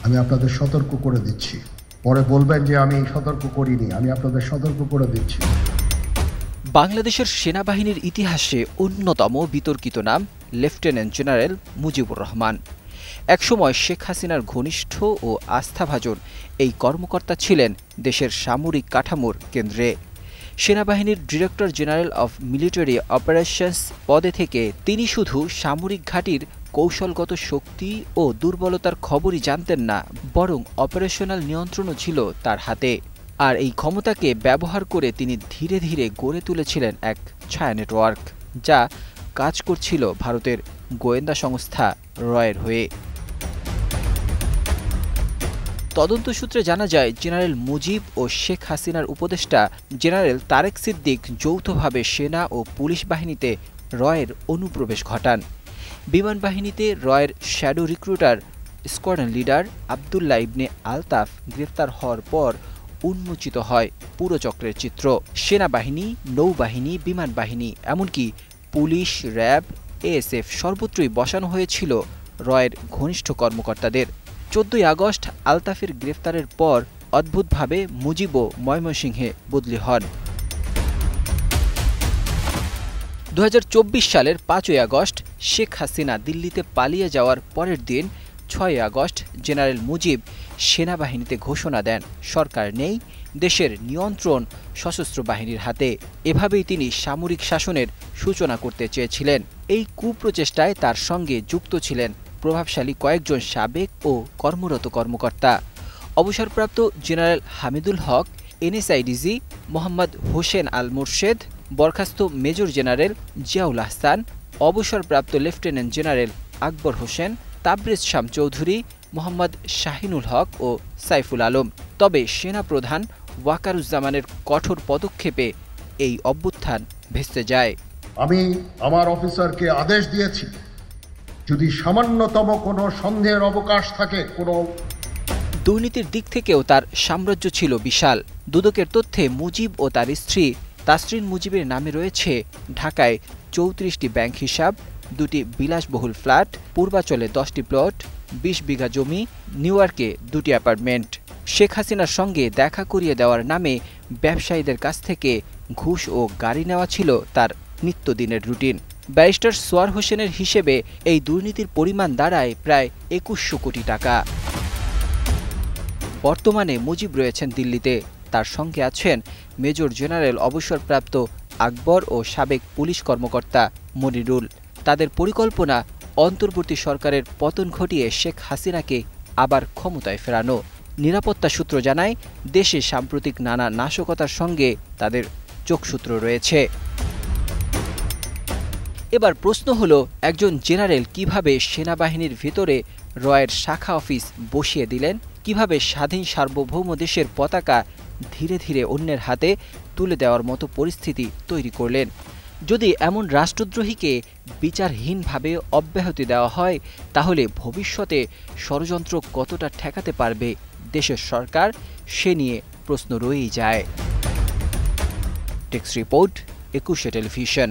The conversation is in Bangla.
আমি আপনাদের সতর্ক করে দিচ্ছি। পরে বলবেন যে আমি সতর্ক করিনি, আমি আপনাদের সতর্ক করে দিচ্ছি। বাংলাদেশের সেনাবাহিনীর ইতিহাসে অন্যতম বিতর্কিত নাম লেফটেন্যান্ট জেনারেল মুজিবুর রহমান। একসময় শেখ হাসিনার ঘনিষ্ঠ ও আস্থাভাজন এই কর্মকর্তা ছিলেন দেশের সামরিক কাঠামোর কেন্দ্রে। সেনাবাহিনীর director general of military operations পদে থেকে তিনি শুধু সামরিক ঘাঁটির কৌশলগত শক্তি ও দুর্বলতার খবরই জানতেন না, বরং অপারেশনাল নিয়ন্ত্রণও ছিল তার হাতে। আর এই ক্ষমতাকে ব্যবহার করে তিনি ধীরে ধীরে গড়ে তুলেছিলেন এক ছায়া নেটওয়ার্ক, যা কাজ করছিল ভারতের গোয়েন্দা সংস্থা রয়ের হয়ে। তদন্ত সূত্রে জানা যায়, জেনারেল মুজিব ও শেখ হাসিনার উপদেষ্টা জেনারেল তারেক সিদ্দিক যৌথভাবে সেনা ও পুলিশ বাহিনীতে রয়ের অনুপ্রবেশ ঘটান। বিমান বাহিনীতে রয়ের shadow recruiter squadron leader Abdullah Ibne Altaf গ্রেফতার হওয়ার পর উন্মোচিত হয় পুরো চক্রের চিত্র। সেনাবাহিনী, নৌবাহিনী, বিমান বাহিনী, এমনকি পুলিশ, র্যাব, এএসএফ সর্বত্রই বসানো হয়েছিল রয়ের ঘনিষ্ঠ কর্মকর্তাদের। 14ই আগস্ট আলতাফের গ্রেফতারের পর অদ্ভুতভাবে মুজিবও ময়মনসিংহে বদলি হন। 2024 সালের 5ই আগস্ট শেখ হাসিনা দিল্লিতে পালিয়ে যাওয়ার পরের দিন 6ই আগস্ট জেনারেল মুজিব সেনাবাহিনীতে ঘোষণা দেন সরকার নেই, দেশের নিয়ন্ত্রণ সশস্ত্র বাহিনীর হাতে। এভাবেই তিনি সামরিক শাসনের সূচনা করতে চেয়েছিলেন। এই কুপ্রচেষ্টায় তার সঙ্গে যুক্ত ছিলেন প্রভাবশালী কয়েকজন সাবেক ও কর্মরত কর্মকর্তা। অবসরপ্রাপ্ত জেনারেল হামিদুল হক, এনএসআইডিজি মোহাম্মদ হোসেন আল মোরশেদ, বরখাস্ত মেজর জেনারেল জিয়াউল আহসান, অবসরপ্রাপ্ত লেফটেন্যান্ট জেনারেল আকবর হোসেন, তাবরেজ শাম চৌধুরী, মোহাম্মদ শাহিনুল হক ও সাইফুল আলম। তবে সেনাপ্রধান ওয়াকারুজ্জামানের কঠোর পদক্ষেপে এই অভ্যুত্থান ভেস্তে যায়। আমি আমার অফিসারকে আদেশ দিয়েছি, যদি সামান্যতম কোনো সন্দেহের অবকাশ থাকে, কোনো দুর্নীতির দিক থেকেও তার সাম্রাজ্য ছিল বিশাল। দুদকের তথ্যে মুজিব ও তার স্ত্রী তাসরিন মুজিবের নামে রয়েছে ঢাকায় 34টি ব্যাংক হিসাব, 2টি বিলাসবহুল ফ্ল্যাট, পূর্বাচলে 10টি প্লট, 20 বিঘা জমি, নিউ ইয়র্কে 2টি অ্যাপার্টমেন্ট। শেখ হাসিনার সঙ্গে দেখা করিয়ে দেওয়ার নামে ব্যবসায়ীদের কাছ থেকে ঘুষ ও গাড়ি নেওয়া ছিল তার নিত্যদিনের রুটিন। ব্যারিস্টার সোয়ার হোসেনের হিসেবে এই দুর্নীতির পরিমাণ দাঁড়ায় প্রায় 2100 কোটি টাকা। বর্তমানে মুজিব রয়েছেন দিল্লিতে। তার সঙ্গে আছেন মেজর জেনারেল অবসরপ্রাপ্ত আকবর ও সাবেক পুলিশ কর্মকর্তা মনিরুল। তাদের পরিকল্পনা অন্তর্বর্তী সরকারের পতন ঘটিয়ে শেখ হাসিনাকে আবার ক্ষমতায় ফেরানো। নিরাপত্তা সূত্র জানায়, দেশে সাম্প্রতিক নানা নাশকতার সঙ্গে তাদের যোগসূত্র রয়েছে। এবার প্রশ্ন হলো, একজন জেনারেল কিভাবে সেনাবাহিনীর ভেতরে রয়ের শাখা অফিস বসিয়ে দিলেন, কিভাবে স্বাধীন সার্বভৌম দেশের পতাকা ধীরে ধীরে অন্যের হাতে তুলে দেওয়ার মতো পরিস্থিতি তৈরি করলেন। যদি এমন রাষ্ট্রদ্রোহীকে বিচারহীনভাবে অব্যাহতি দেওয়া হয়, তাহলে ভবিষ্যতে ষড়যন্ত্র কতটা ঠেকাতে পারবে দেশের সরকার, সে নিয়ে প্রশ্ন রয়েই যায়। টেক্সট রিপোর্ট, 21শে টেলিভিশন।